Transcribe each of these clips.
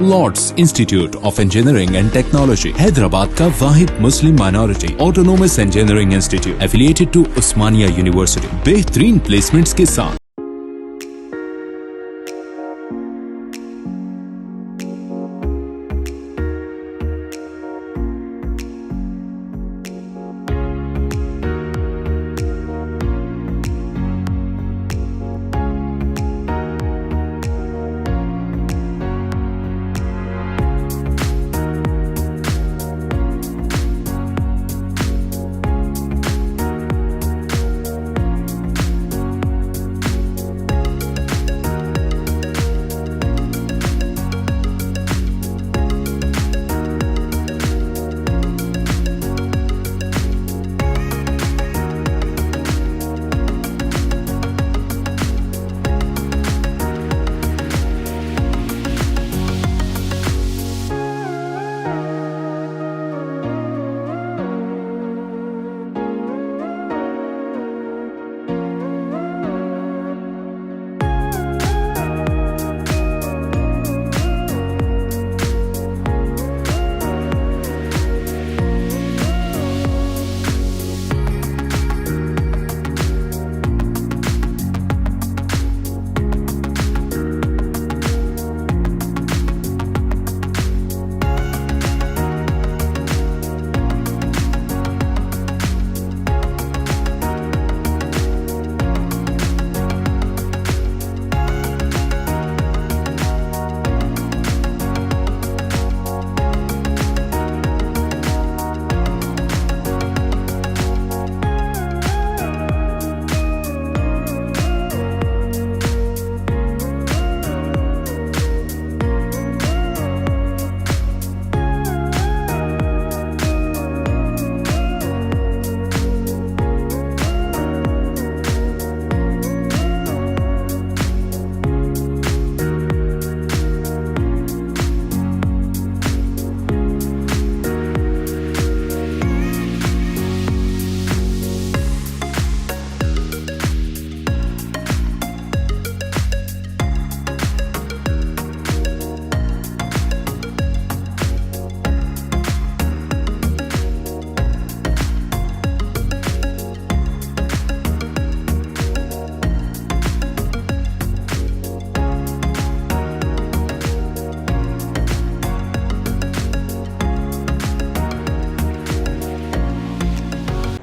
Lord's Institute of Engineering and Technology Hyderabad का वाहिद Muslim minority autonomous engineering institute affiliated to Osmania University बेहतरीन placements के साथ।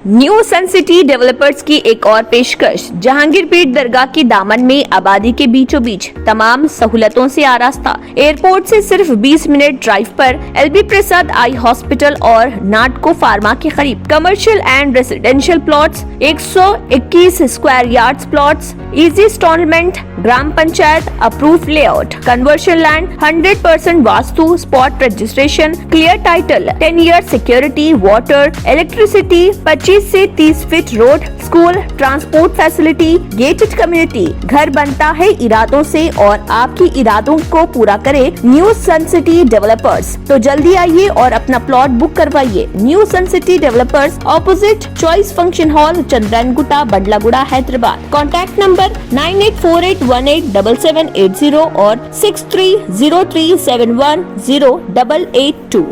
न्यू सन सिटी डेवलपर्स की एक और पेशकश। जहांगीर पीर दरगाह के दामन में आबादी के बीचों बीच तमाम सहूलतों से आरास्ता, एयरपोर्ट से सिर्फ 20 मिनट ड्राइव पर LB प्रसाद आई हॉस्पिटल और नाटको फार्मा के करीब commercial and residential plots, 121 square yards plots, easy installment, gram panchayat approve layout, conversion land, 100% vastu, spot registration, clear title, 10 year security, water, electricity, 25 से 30 feet road, school, transport facility, gated community. घर बनता है इरादों से और आपकी इरादों को पूरा करे न्यू सन सिटी डेवलपर्स। तो जल्दी आइए और अपना प्लॉट बुक करवाइए। New Sun City Developers, opposite Choice Function Hall, Chandrayangutta, Badlaguda, Hyderabad. Contact number 9848187780 और 6303710882।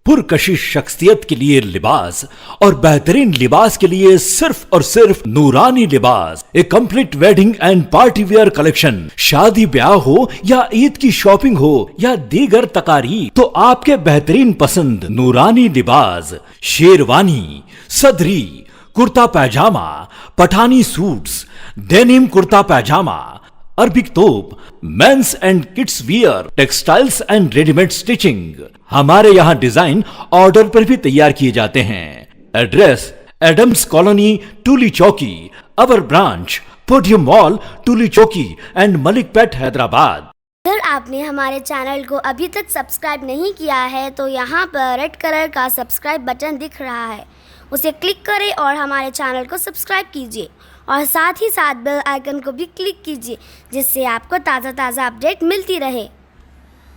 पुरकशिश शख्सियत के लिए लिबास और बेहतरीन लिबास के लिए सिर्फ और सिर्फ Noorani Libas, a complete wedding and party wear collection. शादी ब्याह हो या ईद की शॉपिंग हो या दीगर तकारीब, तो आपके बेहतरीन पसंद नूरानी लिबास, शेरवानी, सदरी, kurta pyjama, Pathani suits, denim kurta pyjama, Arabic thobe, men's and kids wear, textiles and readymade stitching. हमारे यहाँ डिजाइन ऑर्डर पर भी तैयार किए जाते हैं। एड्रेस एडम्स कॉलोनी, टूली चौकी, अवर ब्रांच पोडियम मॉल, टूली चौकी एंड मलिकपेट, हैदराबाद। अगर आपने हमारे चैनल को अभी तक सब्सक्राइब नहीं किया है तो यहाँ पर रेड कलर का सब्सक्राइब बटन दिख रहा है, उसे क्लिक करें और हमारे चैनल को सब्सक्राइब कीजिए और साथ ही साथ बेल आइकन को भी क्लिक कीजिए, जिससे आपको ताज़ा अपडेट मिलती रहे।